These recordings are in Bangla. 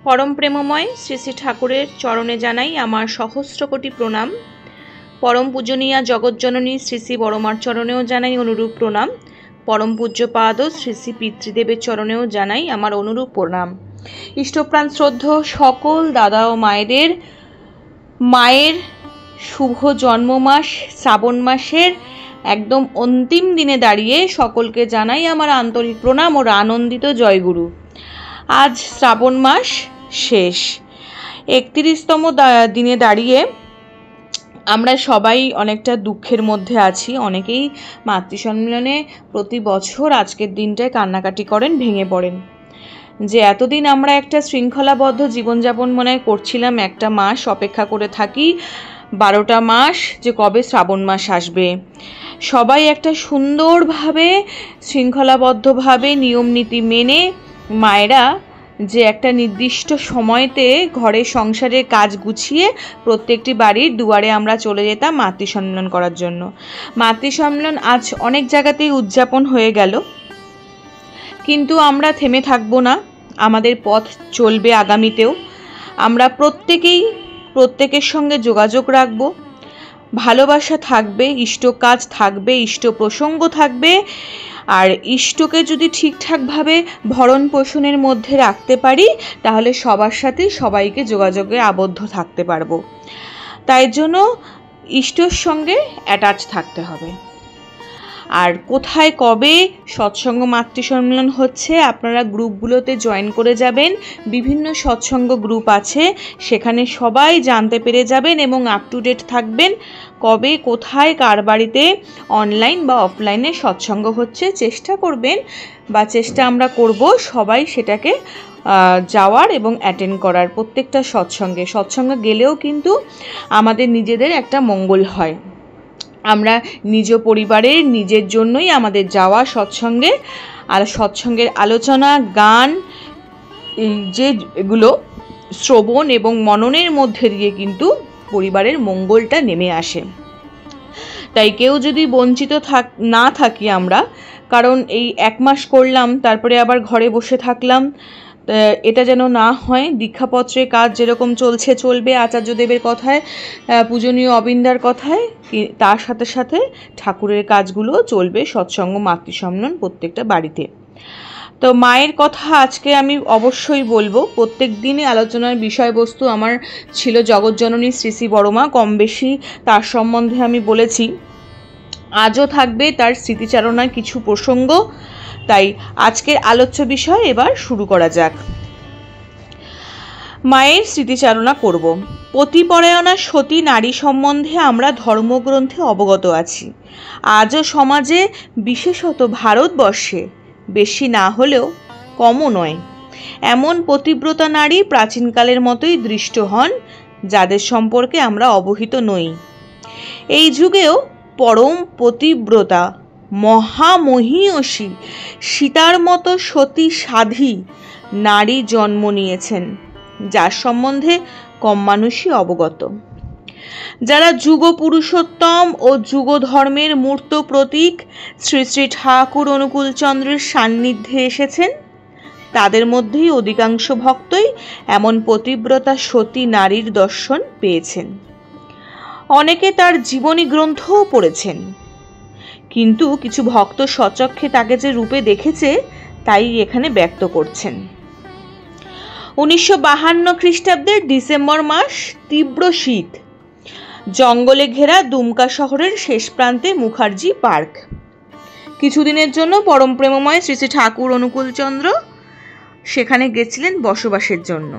परम प्रेममय श्री श्री ठाकुरेर चरणे जानाई आमार सहस्र कोटी प्रणाम। परम पूजनीया जगज्जननी श्री श्री बड़मार चरणेও जानाई अनुरूप प्रणाम। परम पूज्यपाद श्री श्री पितृदेवेर चरणेও जानाई आमार अनुरूप प्रणाम। इष्टप्राण श्रद्धा सकल दादा ओ मायेदेर मायेर शुभ जन्ममास श्रावण मासेर एकदम अंतिम दिने दाड़िये सकलके जानाई आमार आंतरिक प्रणाम और आनंदित जयगुरु। आज श्रावण मास शेष 31तम दिने दाड़िये আমরা সবাই অনেকটা দুঃখের মধ্যে আছি। অনেকেই মাতৃসম্মেলনে প্রতি বছর আজকের দিনটায় কান্নাকাটি করেন, ভেঙে পড়েন যে এতদিন আমরা একটা শৃঙ্খলাবদ্ধ জীবনযাপন মনে করছিলাম, একটা মাস অপেক্ষা করে থাকি 12টা মাস যে কবে শ্রাবণ মাস আসবে। সবাই একটা সুন্দরভাবে শৃঙ্খলাবদ্ধভাবে নিয়ম নীতি মেনে মায়েরা যে একটা নির্দিষ্ট সময়তে ঘরে সংসারের কাজ গুছিয়ে প্রত্যেকটি বাড়ির দুয়ারে আমরা চলে যেতাম মাতৃসম্মেলন করার জন্য। মাতৃসম্মেলন আজ অনেক জায়গাতেই উদযাপন হয়ে গেল, কিন্তু আমরা থেমে থাকবো না, আমাদের পথ চলবে আগামীতেও। আমরা প্রত্যেকের সঙ্গে যোগাযোগ রাখবো, ভালোবাসা থাকবে, ইষ্ট কাজ থাকবে, ইষ্ট প্রসঙ্গ থাকবে। আর ইষ্টকে যদি ঠিকঠাকভাবে ভরণ পোষণের মধ্যে রাখতে পারি তাহলে সবার সাথে সবাইকে যোগাযোগে আবদ্ধ থাকতে পারবো। তাই জন্য ইষ্টর সঙ্গে অ্যাটাচ থাকতে হবে। আর কোথায় কবে সৎসঙ্গ মাতৃসম্মেলন হচ্ছে আপনারা গ্রুপগুলোতে জয়েন করে যাবেন। বিভিন্ন সৎসঙ্গ গ্রুপ আছে, সেখানে সবাই জানতে পেরে যাবেন এবং আপ টু ডেট থাকবেন কবে কোথায় কার বাড়িতে অনলাইন বা অফলাইনে সৎসঙ্গ হচ্ছে। চেষ্টা করবেন বা চেষ্টা আমরা করব সবাই সেটাকে যাওয়ার এবং অ্যাটেন্ড করার। প্রত্যেকটা সৎসঙ্গে গেলেও কিন্তু আমাদের নিজেদের একটা মঙ্গল হয়। আমরা নিজ পরিবারের নিজের জন্যই আমাদের যাওয়া সৎসঙ্গে। আর সৎসঙ্গের আলোচনা, গান, এই যে এগুলো শ্রবণ এবং মননের মধ্যে দিয়ে কিন্তু পরিবারের মঙ্গলটা নেমে আসে। তাই কেউ যদি বঞ্চিত না থাকি আমরা, কারণ এই 1 মাস করলাম তারপরে আবার ঘরে বসে থাকলাম, এটা যেন না হয়। দীক্ষাপত্রের কাজ যেরকম চলছে চলবে আচার্যদেবের কথায়, পূজনীয় অবিন্দার কথায়, তার সাথে সাথে ঠাকুরের কাজগুলো চলবে সৎসঙ্গ মাতৃসম্মেলন প্রত্যেকটা বাড়িতে। তো মায়ের কথা আজকে আমি অবশ্যই বলবো। প্রত্যেক দিনই আলোচনার বিষয়বস্তু আমার ছিল জগজ্জননী শ্রী শ্রী বড়মা, কম বেশি তার সম্বন্ধে আমি বলেছি। আজও থাকবে তার স্মৃতিচারণার কিছু প্রসঙ্গ। তাই আজকের আলোচ্য বিষয় এবার শুরু করা যাক। মায়ের স্মৃতিচারণা করব। পতিপরায়ণা সতী নারী সম্বন্ধে আমরা ধর্মগ্রন্থে অবগত আছি। আজও সমাজে, বিশেষত ভারতবর্ষে বেশি না হলেও কমও নয়, এমন পতিব্রতা নারী প্রাচীনকালের মতোই দৃষ্ট হন, যাদের সম্পর্কে আমরা অবহিত নই। এই যুগেও পরম পতিব্রতা মহামহীয়সী সীতার মতো সতী সাধ্বী নারী জন্ম নিয়েছেন, যার সম্বন্ধে কম মানুষই অবগত। যারা যুগ পুরুষোত্তম ও যুগ ধর্মের মূর্ত প্রতীক শ্রী শ্রী ঠাকুর অনুকূলচন্দ্রের সান্নিধ্যে এসেছেন, তাদের মধ্যেই অধিকাংশ ভক্তই এমন পতিব্রতা সতী নারীর দর্শন পেয়েছেন। অনেকে তার জীবনী গ্রন্থও পড়েছেন, কিন্তু কিছু ভক্ত স্বচক্ষে তাকে যে রূপে দেখেছে তাই এখানে ব্যক্ত করছেন। 1952 খ্রিস্টাব্দের ডিসেম্বর মাস, তীব্র শীত, জঙ্গলে ঘেরা দুমকা শহরের শেষ প্রান্তে মুখার্জি পার্ক। কিছুদিনের জন্য পরম প্রেমময় শ্রী শ্রী ঠাকুর অনুকূলচন্দ্র সেখানে গেছিলেন বসবাসের জন্য।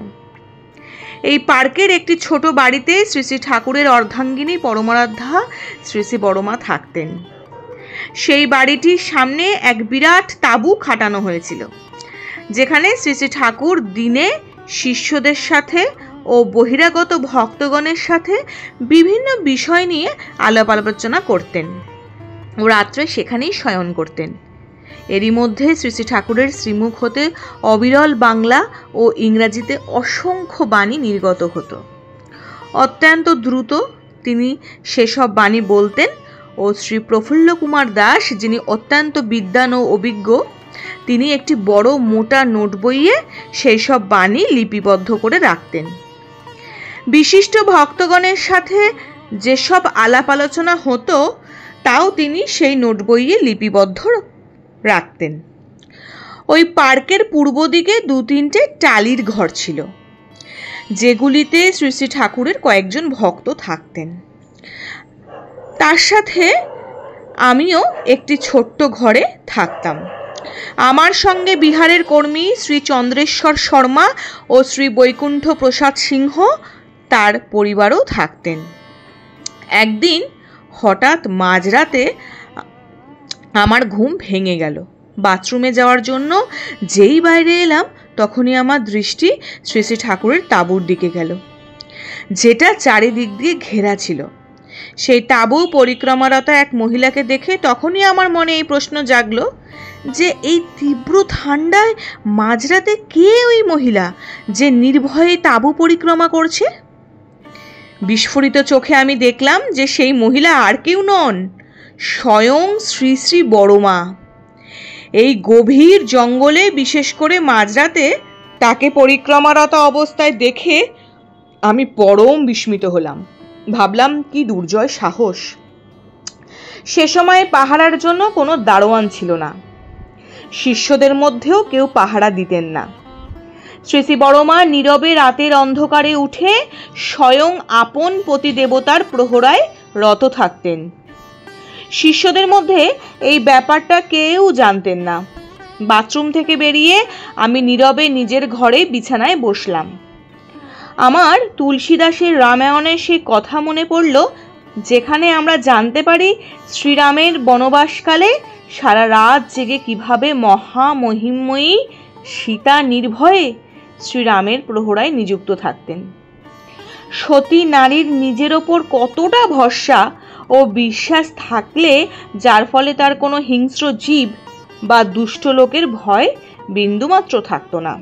এই পার্কের একটি ছোট বাড়িতে শ্রী শ্রী ঠাকুরের অর্ধাঙ্গিনী পরমারাধ্যা শ্রী শ্রী বড়মা থাকতেন। সেই বাড়িটির সামনে এক বিরাট তাঁবু খাটানো হয়েছিল, যেখানে শ্রী শ্রী ঠাকুর দিনে শিষ্যদের সাথে ও বহিরাগত ভক্তগণের সাথে বিভিন্ন বিষয় নিয়ে আলাপ আলোচনা করতেন ও রাত্রে সেখানেই শয়ন করতেন। এরই মধ্যে শ্রী শ্রী ঠাকুরের শ্রীমুখ হতে অবিরল বাংলা ও ইংরাজিতে অসংখ্য বাণী নির্গত হতো। অত্যন্ত দ্রুত তিনি সেসব বাণী বলতেন ও শ্রী প্রফুল্ল কুমার দাস, যিনি অত্যন্ত বিদ্বান ও অভিজ্ঞ, তিনি একটি বড় মোটা নোট বইয়ে সেই সব বাণী লিপিবদ্ধ করে রাখতেন। বিশিষ্ট ভক্তগণের সাথে যেসব আলাপ আলোচনা হতো তাও তিনি সেই নোট বইয়ে লিপিবদ্ধ রাখতেন। ওই পার্কের পূর্ব দিকে 2-3টে টালির ঘর ছিল, যেগুলিতে শ্রী শ্রী ঠাকুরের কয়েকজন ভক্ত থাকতেন। তার সাথে আমিও একটি ছোট্ট ঘরে থাকতাম। আমার সঙ্গে বিহারের কর্মী শ্রী চন্দ্রেশ্বর শর্মা ও শ্রী বৈকুণ্ঠ প্রসাদ সিংহ তার পরিবারও থাকতেন। একদিন হঠাৎ মাঝরাতে আমার ঘুম ভেঙে গেল। বাথরুমে যাওয়ার জন্য যেই বাইরে এলাম তখনই আমার দৃষ্টি শ্রী শ্রী ঠাকুরের তাঁবুর দিকে গেল, যেটা চারিদিক দিয়ে ঘেরা ছিল। সেই তাঁবু পরিক্রমারত এক মহিলাকে দেখে তখনই আমার মনে এই প্রশ্ন জাগলো যে এই তীব্র ঠান্ডায় মাঝরাতে কে ওই মহিলা যে নির্ভয়ে তাঁবু পরিক্রমা করছে? বিস্ফোরিত চোখে আমি দেখলাম যে সেই মহিলা আর কেউ নন, স্বয়ং শ্রী শ্রী বড়মা। এই গভীর জঙ্গলে বিশেষ করে মাঝরাতে তাকে পরিক্রমারত অবস্থায় দেখে আমি পরম বিস্মিত হলাম। ভাবলাম কি দুর্জয় সাহস! সে সময় পাহারার জন্য কোনো দারোয়ান ছিল না, শিষ্যদের মধ্যেও কেউ পাহারা দিতেন না। শ্রী শ্রী বড়মা নীরবে রাতের অন্ধকারে উঠে স্বয়ং আপন পতিদেবতার প্রহরায় রত থাকতেন। শিষ্যদের মধ্যে এই ব্যাপারটা কেউ জানতেন না। বাথরুম থেকে বেরিয়ে আমি নীরবে নিজের ঘরে বিছানায় বসলাম। আমার তুলসীদাসের রামায়ণের সেই কথা মনে পড়ল, যেখানে আমরা জানতে পারি শ্রীরামের বনবাসকালে সারা রাত জেগে কিভাবে মহামহিমময়ী সীতা নির্ভয়ে শ্রীরামের প্রহরায় নিযুক্ত থাকতেন। সতী নারীর নিজের ওপর কতটা ভরসা ও বিশ্বাস থাকলে যার ফলে তার কোনো হিংস্র জীব বা দুষ্ট লোকের ভয় বিন্দুমাত্র থাকতো না।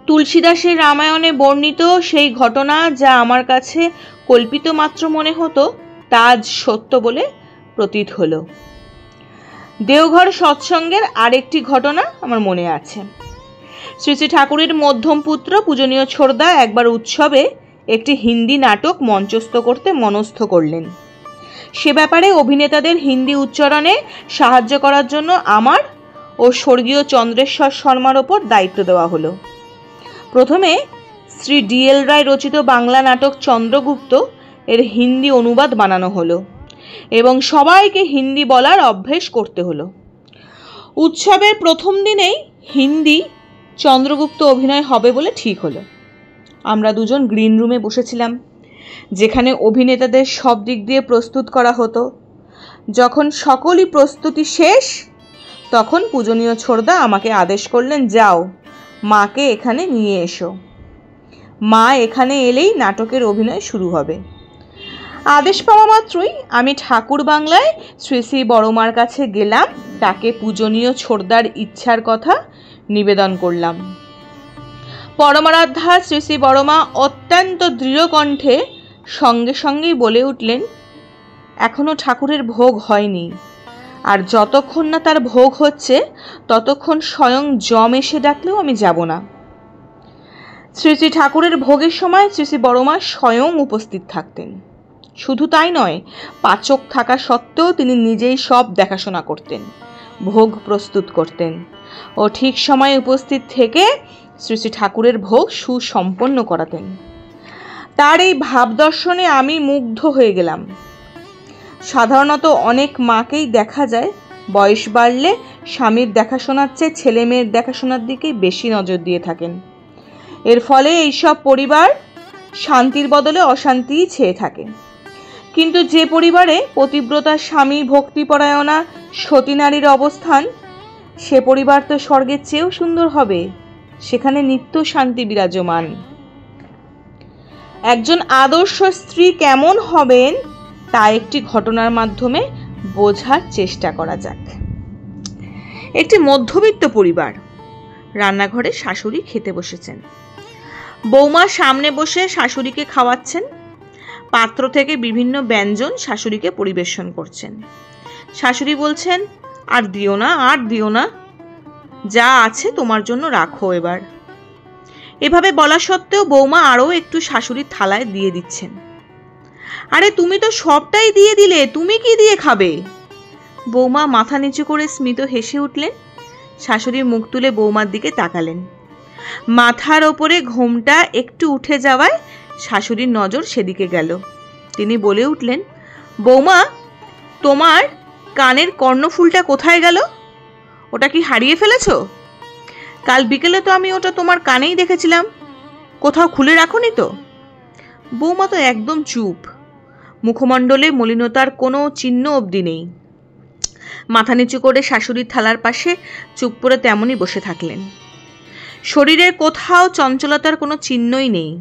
তুলসীদাসের রামায়ণে বর্ণিত সেই ঘটনা যা আমার কাছে কল্পিত মাত্র মনে হতো, তা আজ সত্য বলে প্রতীত হলো। দেওঘর সৎসঙ্গের আরেকটি ঘটনা আমার মনে আছে। শ্রী শ্রী ঠাকুরের মধ্যম পুত্র পূজনীয় ছোড়দা একবার উৎসবে একটি হিন্দি নাটক মঞ্চস্থ করতে মনস্থ করলেন। সে ব্যাপারে অভিনেতাদের হিন্দি উচ্চারণে সাহায্য করার জন্য আমার ও স্বর্গীয় চন্দ্রেশ্বর শর্মার ওপর দায়িত্ব দেওয়া হলো। প্রথমে শ্রী DL রায় রচিত বাংলা নাটক চন্দ্রগুপ্ত এর হিন্দি অনুবাদ বানানো হলো এবং সবাইকে হিন্দি বলার অভ্যেস করতে হলো। উৎসবের প্রথম দিনেই হিন্দি চন্দ্রগুপ্ত অভিনয় হবে বলে ঠিক হলো। আমরা দুজন গ্রিন রুমে বসেছিলাম, যেখানে অভিনেতাদের সব দিক দিয়ে প্রস্তুত করা হতো। যখন সকলই প্রস্তুতি শেষ, তখন পূজনীয় ছোড়দা আমাকে আদেশ করলেন, যাও মাকে এখানে নিয়ে এসো। মা এখানে এলেই নাটকের অভিনয় শুরু হবে। আদেশ পাওয়া মাত্রই আমি ঠাকুর বাংলায় শ্রী শ্রী বড়মার কাছে গেলাম, তাকে পূজনীয় ছোড়দার ইচ্ছার কথা নিবেদন করলাম। পরমারাধ্যা শ্রী শ্রী বড়মা অত্যন্ত দৃঢ় কণ্ঠে সঙ্গে সঙ্গেই বলে উঠলেন, এখনো ঠাকুরের ভোগ হয়নি, আর যতক্ষণ না তার ভোগ হচ্ছে ততক্ষণ স্বয়ং যম এসে ডাকলেও আমি যাব না। শ্রী শ্রী ঠাকুরের ভোগের সময় শ্রী শ্রী বড়মা স্বয়ং উপস্থিত থাকতেন। শুধু তাই নয়, পাচক থাকা সত্ত্বেও তিনি নিজেই সব দেখাশোনা করতেন, ভোগ প্রস্তুত করতেন ও ঠিক সময়ে উপস্থিত থেকে শ্রী শ্রী ঠাকুরের ভোগ সুসম্পন্ন করাতেন। তার এই ভাব দর্শনে আমি মুগ্ধ হয়ে গেলাম। সাধারণত অনেক মাকেই দেখা যায় বয়স বাড়লে স্বামীর দেখাশোনার চেয়ে ছেলে মেয়ের দেখাশোনার দিকেই বেশি নজর দিয়ে থাকেন। এর ফলে এইসব পরিবার শান্তির বদলে অশান্তিই ছেয়ে থাকে। কিন্তু যে পরিবারে পতিব্রতা স্বামী, ভক্তিপরায়ণা সতী নারীর অবস্থান, সে পরিবার তো স্বর্গের চেয়েও সুন্দর হবে, সেখানে নিত্য শান্তি বিরাজমান। একজন আদর্শ স্ত্রী কেমন হবেন তা একটি ঘটনার মাধ্যমে বোঝার চেষ্টা করা যাক। একটি মধ্যবিত্ত পরিবার, রান্নাঘরে শাশুড়ি খেতে বসেছেন। বৌমা সামনে বসে শাশুড়িকে খাওয়াচ্ছেন, পাত্র থেকে বিভিন্ন ব্যঞ্জন শাশুড়িকে পরিবেশন করছেন। শাশুড়ি বলছেন, আর দিও না, আর দিও না। যা আছে তোমার জন্য রাখো এবার। এভাবে বলা সত্ত্বেও বৌমা আরও একটু শাশুড়ির থালায় দিয়ে দিচ্ছেন। আরে তুমি তো সবটাই দিয়ে দিলে, তুমি কি দিয়ে খাবে? বৌমা মাথা নিচু করে স্মিত হেসে উঠলেন। শাশুড়ি মুখ তুলে বৌমার দিকে তাকালেন। মাথার ওপরে ঘোমটা একটু উঠে যাওয়ায় শাশুড়ির নজর সেদিকে গেল। তিনি বলে উঠলেন, বৌমা, তোমার কানের কর্ণফুলটা কোথায় গেল? ওটা কি হারিয়ে ফেলেছো? কাল বিকেলে তো আমি ওটা তোমার কানেই দেখেছিলাম, কোথাও খুলে রাখোনি তো? বৌমা তো একদম চুপ, মুখমণ্ডলে মলিনতার কোনো চিহ্ন অবধি নেই। মাথা নিচু করে শাশুড়ির থালার পাশে চুপ করে তেমনই বসে থাকলেন। শরীরের কোথাও চঞ্চলতার কোনো চিহ্নই নেই।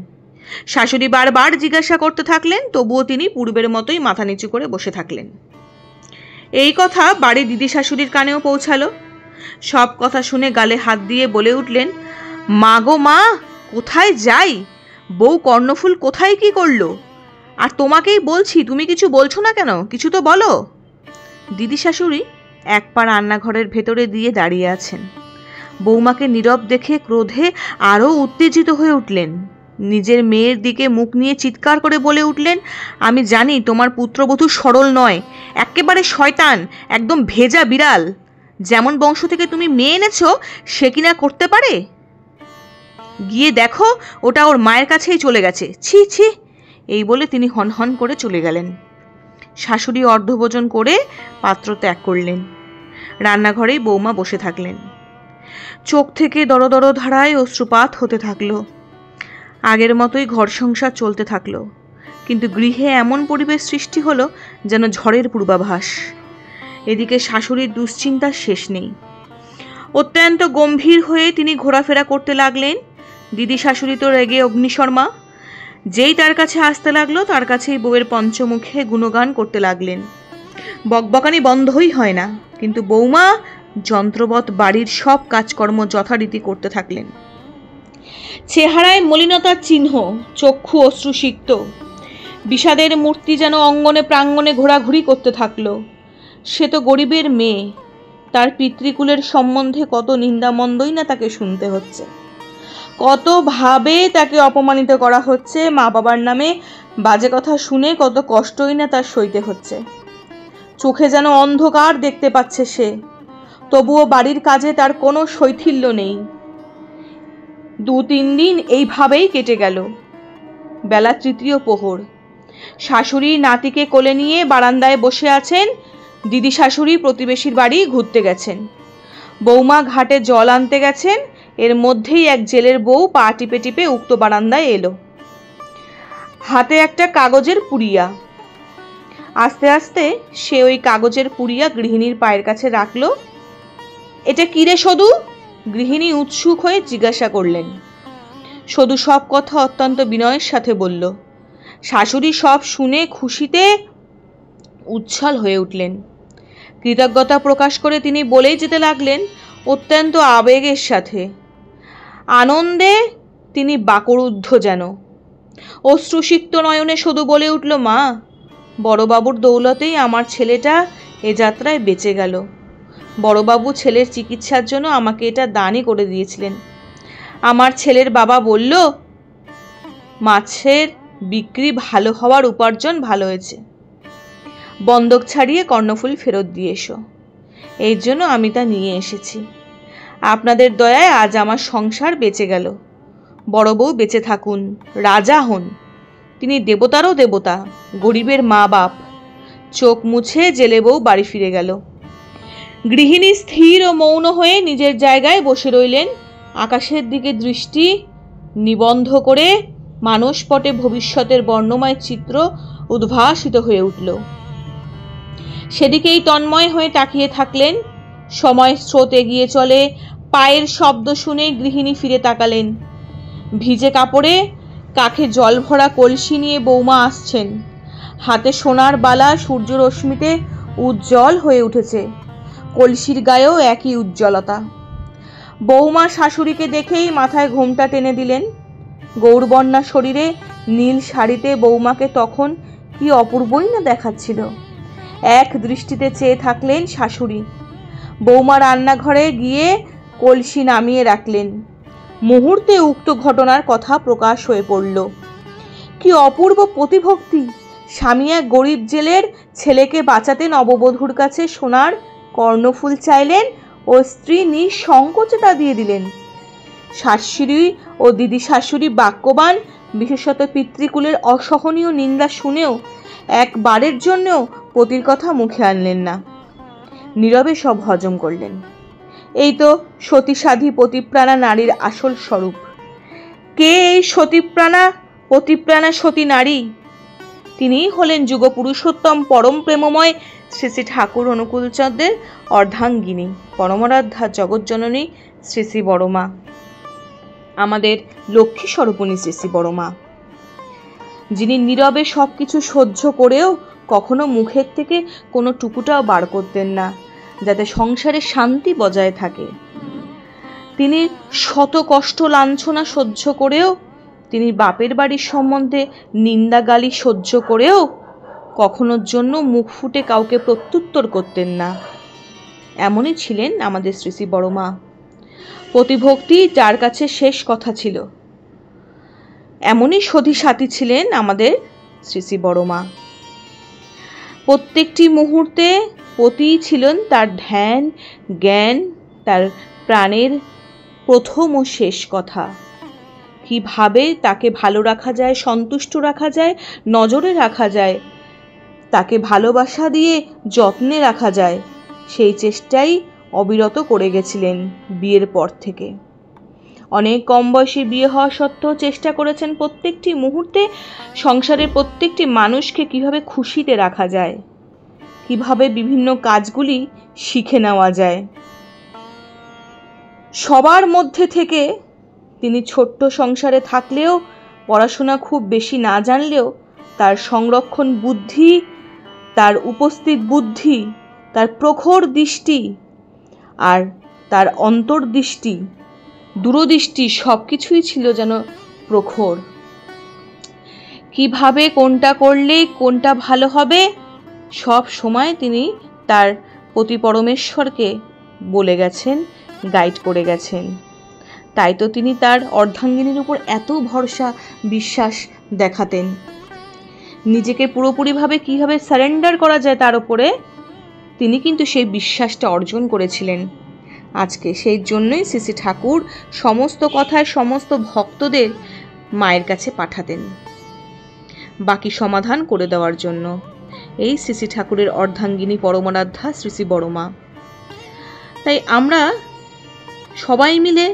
শাশুড়ি বারবার জিজ্ঞাসা করতে থাকলেন, তবুও তিনি পূর্বের মতোই মাথা নিচু করে বসে থাকলেন। এই কথা বাড়ির দিদি শাশুড়ির কানেও পৌঁছালো। সব কথা শুনে গালে হাত দিয়ে বলে উঠলেন, মা গো মা, কোথায় যাই? বউ কর্ণফুল কোথায় কি করলো? আর তোমাকেই বলছি, তুমি কিছু বলছো না কেন? কিছু তো বলো। দিদি শাশুড়ি এক পা রান্নাঘরের ভেতরে দিয়ে দাঁড়িয়ে আছেন। বৌমাকে নীরব দেখে ক্রোধে আরও উত্তেজিত হয়ে উঠলেন। নিজের মেয়ের দিকে মুখ নিয়ে চিৎকার করে বলে উঠলেন, আমি জানি তোমার পুত্রবধূ সরল নয়, একেবারে শয়তান, একদম ভেজা বিড়াল। যেমন বংশ থেকে তুমি মেয়ে এনেছো, সে কিনা করতে পারে? গিয়ে দেখো, ওটা ওর মায়ের কাছেই চলে গেছে। ছি ছি। এই বলে তিনি হনহন করে চলে গেলেন। শাশুড়ি অর্ধভোজন করে পাত্র ত্যাগ করলেন। রান্নাঘরেই বৌমা বসে থাকলেন। চোখ থেকে দর দর ধারায় অশ্রুপাত হতে থাকলো। আগের মতোই ঘর সংসার চলতে থাকলো, কিন্তু গৃহে এমন পরিবেশ সৃষ্টি হলো যেন ঝড়ের পূর্বাভাস। এদিকে শাশুড়ির দুশ্চিন্তার শেষ নেই। অত্যন্ত গম্ভীর হয়ে তিনি ঘোরাফেরা করতে লাগলেন। দিদি শাশুড়ি তো রেগে অগ্নিশর্মা। যেই তার কাছে আসতে লাগলো, তার কাছেই বউয়ের পঞ্চমুখে গুণগান করতে লাগলেন। বকবকানি বন্ধই হয় না, কিন্তু বৌমা যন্ত্রবৎ বাড়ির সব কাজকর্ম যথারীতি করতে থাকলেন। চেহারায় মলিনতার চিহ্ন, চক্ষু অশ্রুসিক্ত, বিষাদের মূর্তি যেন অঙ্গনে প্রাঙ্গণে ঘোরাঘুরি করতে থাকলো। সে তো গরিবের মেয়ে, তার পিতৃকুলের সম্বন্ধে কত নিন্দামন্দই না তাকে শুনতে হচ্ছে, কতভাবে তাকে অপমানিত করা হচ্ছে, মা বাবার নামে বাজে কথা শুনে কত কষ্টই না তার সইতে হচ্ছে। চোখে যেন অন্ধকার দেখতে পাচ্ছে সে, তবুও বাড়ির কাজে তার কোনো শৈথিল্য নেই। 2-3 দিন এইভাবেই কেটে গেল। বেলা তৃতীয় প্রহর। শাশুড়ি নাতিকে কোলে নিয়ে বারান্দায় বসে আছেন। দিদি শাশুড়ি প্রতিবেশীর বাড়ি ঘুরতে গেছেন। বৌমা ঘাটে জল আনতে গেছেন। এর মধ্যেই এক জেলের বউ পা টিপে টিপে উক্ত বারান্দায় এলো, হাতে একটা কাগজের পুড়িয়া। আস্তে আস্তে সে ওই কাগজের পুড়িয়া গৃহিণীর পায়ের কাছে রাখল। এটা কি রে সদু? গৃহিণী উৎসুক হয়ে জিজ্ঞাসা করলেন। সদু সব কথা অত্যন্ত বিনয়ের সাথে বলল। শাশুড়ি সব শুনে খুশিতে উচ্ছল হয়ে উঠলেন। কৃতজ্ঞতা প্রকাশ করে তিনি বলেই যেতে লাগলেন অত্যন্ত আবেগের সাথে। আনন্দে তিনি বাকরুদ্ধ যেন। অশ্রুসিক্ত নয়নে সদু বলে উঠল, মা, বড়বাবুর দৌলতেই আমার ছেলেটা এ যাত্রায় বেঁচে গেল। বড়বাবু ছেলের চিকিৎসার জন্য আমাকে এটা দানই করে দিয়েছিলেন। আমার ছেলের বাবা বলল, মাছের বিক্রি ভালো হওয়ার উপার্জন ভালো হয়েছে, বন্ধক ছাড়িয়ে কর্ণফুল ফেরত দিয়ে এসো। এই জন্য আমি তা নিয়ে এসেছি। আপনাদের দয়ায় আজ আমার সংসার বেঁচে গেল। বড় বউ বেঁচে থাকুন, রাজা হন। তিনি দেবতারও দেবতা, গরিবের মা বাপ। চোখ মুছে জেলে বউ বাড়ি ফিরে গেল। গৃহিণী স্থির ও মৌন হয়ে নিজের জায়গায় বসে রইলেন। আকাশের দিকে দৃষ্টি নিবন্ধ করে মানসপটে ভবিষ্যতের বর্ণময় চিত্র উদ্ভাসিত হয়ে উঠল। সেদিকেই তন্ময় হয়ে তাকিয়ে থাকলেন। সময় স্রোত এগিয়ে চলে। পায়ের শব্দ শুনে গৃহিণী ফিরে তাকালেন। ভিজে কাপড়ে কাখে জল ভরা কলসি নিয়ে বৌমা আসছেন। হাতে সোনার বালা সূর্যরশ্মিতে উজ্জ্বল হয়ে উঠেছে। কলসির গায়েও একই উজ্জ্বলতা। বৌমা শাশুড়িকে দেখেই মাথায় ঘোমটা টেনে দিলেন। গৌরবর্ণা শরীরে নীল শাড়িতে বৌমাকে তখন কি অপূর্বই না দেখাচ্ছিল। এক দৃষ্টিতে চেয়ে থাকলেন শাশুড়ি। বৌমা রান্নাঘরে গিয়ে কলসি নামিয়ে রাখলেন। মুহূর্তে উক্ত ঘটনার কথা প্রকাশ হয়ে পড়ল। কি অপূর্ব প্রতিভক্তি! স্বামী এক গরিব জেলের ছেলেকে বাঁচাতে নববধূর কাছে সোনার কর্ণফুল চাইলেন ও স্ত্রী নিঃসংকোচে তা দিয়ে দিলেন। শাশুড়ি ও দিদি শাশুড়ি বাক্যবান, বিশেষত পিতৃকুলের অসহনীয় নিন্দা শুনেও একবারের জন্যও পতির কথা মুখে আনলেন না। নীরবে সব হজম করলেন। এই তো সতীসাধী পতিপ্রাণা নারীর আসল স্বরূপ। কে এই সতীপ্রাণা পতিপ্রাণা সতী নারী? তিনিই হলেন যুগ পুরুষোত্তম পরম প্রেমময় শ্রী শ্রী ঠাকুর অনুকূলচন্দ্রের অর্ধাঙ্গিনী, পরমারাধ্যা জগৎজননী শ্রী শ্রী বড়মা, আমাদের লক্ষ্মী স্বরূপিণী শ্রী শ্রী বড়মা, যিনি নীরবে সবকিছু সহ্য করেও কখনো মুখের থেকে কোনো টুকুটাও বার করতেন না, যাতে সংসারে শান্তি বজায় থাকে। তিনি শত কষ্ট লাঞ্ছনা সহ্য করেও, তিনি বাপের বাড়ির সম্বন্ধে নিন্দা গালি সহ্য করেও কখনোর জন্য মুখ ফুটে কাউকে প্রত্যুত্তর করতেন না। এমনই ছিলেন আমাদের শ্রী শ্রী বড়মা। প্রতিভক্তি যার কাছে শেষ কথা ছিল, এমনই সধী সাথী ছিলেন আমাদের শ্রী শ্রী বড়মা। প্রত্যেকটি মুহূর্তে পতি ছিলেন তার ধ্যান জ্ঞান, তার প্রাণের প্রথম ও শেষ কথা। কিভাবে তাকে ভালো রাখা যায়, সন্তুষ্ট রাখা যায়, নজরে রাখা যায়, তাকে ভালোবাসা দিয়ে যত্নে রাখা যায়, সেই চেষ্টাই অবিরত করে গেছিলেন বিয়ের পর থেকে। অনেক কম বয়সে বিয়ে হওয়া সত্ত্বেও চেষ্টা করেছেন প্রত্যেকটি মুহূর্তে সংসারের প্রত্যেকটি মানুষকে কিভাবে খুশিতে রাখা যায়, কিভাবে বিভিন্ন কাজগুলি শিখে নেওয়া যায়। সবার মধ্যে থেকে তিনি ছোট্ট সংসারে থাকলেও, পড়াশোনা খুব বেশি না জানলেও, তার সংরক্ষণ বুদ্ধি, তার উপস্থিত বুদ্ধি, তার প্রখর দৃষ্টি আর তার অন্তর্দৃষ্টি, দূরদৃষ্টি সব কিছুই ছিল যেন প্রখর। কিভাবে কোনটা করলে কোনটা ভালো হবে সব সময় তিনি তার পতি পরমেশ্বরকে বলে গেছেন, গাইড করে গেছেন। তাই তো তিনি তার অর্ধাঙ্গিনীর উপর এত ভরসা বিশ্বাস দেখাতেন। নিজেকে পুরোপুরিভাবে কিভাবে সারেন্ডার করা যায় তার উপরে তিনি কিন্তু সেই বিশ্বাসটা অর্জন করেছিলেন। আজকে সেই জন্যই শ্রী শ্রী ঠাকুর সমস্ত কথায় সমস্ত ভক্তদের মায়ের কাছে পাঠাতেন বাকি সমাধান করে দেওয়ার জন্য। এই শ্রী শ্রী ঠাকুরের অর্ধাঙ্গিনী পরমারাধ্যা শ্রী শ্রী বড়মা। তাই আমরা সবাই মিলে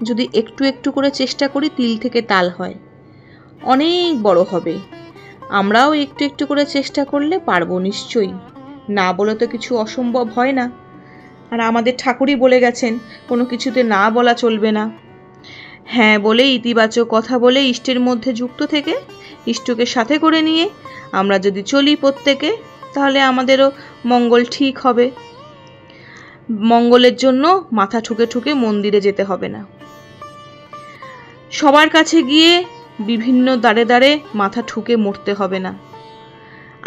যদি একটু একটু করে চেষ্টা করি, তিল থেকে তাল হয়, অনেক বড় হবে। আমরাও একটু একটু করে চেষ্টা করলে পারবো নিশ্চয়ই। না বলে তো কিছু অসম্ভব হয় না। আর আমাদের ঠাকুরই বলে গেছেন কোনো কিছুতে না বলা চলবে না। হ্যাঁ বলে, ইতিবাচক কথা বলে, ইষ্টের মধ্যে যুক্ত থেকে ইষ্টকে সাথে করে নিয়ে আমরা যদি চলি প্রত্যেকে, তাহলে আমাদেরও মঙ্গল ঠিক হবে। মঙ্গলের জন্য মাথা ঠুকে ঠুকে মন্দিরে যেতে হবে না, সবার কাছে গিয়ে বিভিন্ন দাঁড়ে দাঁড়ে মাথা ঠুকে মরতে হবে না।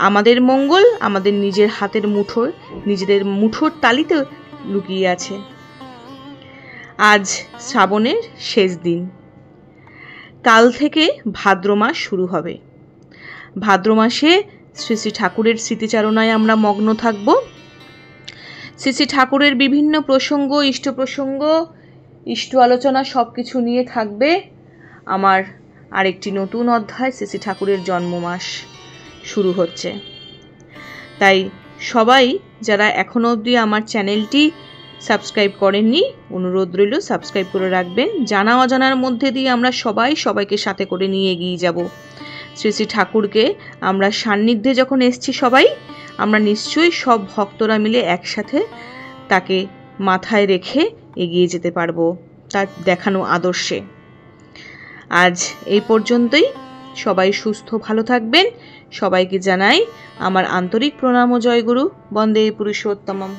আমাদের মঙ্গল আমাদের নিজের হাতের মুঠোর, নিজেদের মুঠোর তালিতে লুকিয়ে আছে। আজ শ্রাবণের শেষ দিন, কাল থেকে ভাদ্র মাস শুরু হবে। ভাদ্র মাসে শ্রী শ্রী ঠাকুরের স্মৃতিচারণায় আমরা মগ্ন থাকব। শ্রী শ্রী ঠাকুরের বিভিন্ন প্রসঙ্গ, ইষ্ট প্রসঙ্গ, ইষ্ট আলোচনা সব কিছু নিয়ে থাকবে। আমার আরেকটি নতুন অধ্যায়, শ্রী শ্রী ঠাকুরের জন্ম মাস শুরু হচ্ছে। তাই সবাই যারা এখনো অবধি আমার চ্যানেলটি সাবস্ক্রাইব করেননি, অনুরোধ রইল সাবস্ক্রাইব করে রাখবেন। জানা অজানার মধ্যে দিয়ে আমরা সবাইকে সাথে করে নিয়ে এগিয়ে যাব। শ্রী শ্রী ঠাকুরকে আমরা সান্নিধ্যে যখন এসছি সবাই, আমরা নিশ্চয়ই সব ভক্তরা মিলে একসাথে তাকে মাথায় রেখে এগিয়ে যেতে পারবো তার দেখানো আদর্শে। আজ এই পর্যন্তই। সবাই সুস্থ ভালো থাকবেন। সবাইকে জানাই আমার আন্তরিক প্রণাম ও জয়গুরু। বন্দে পুরুষোত্তমম।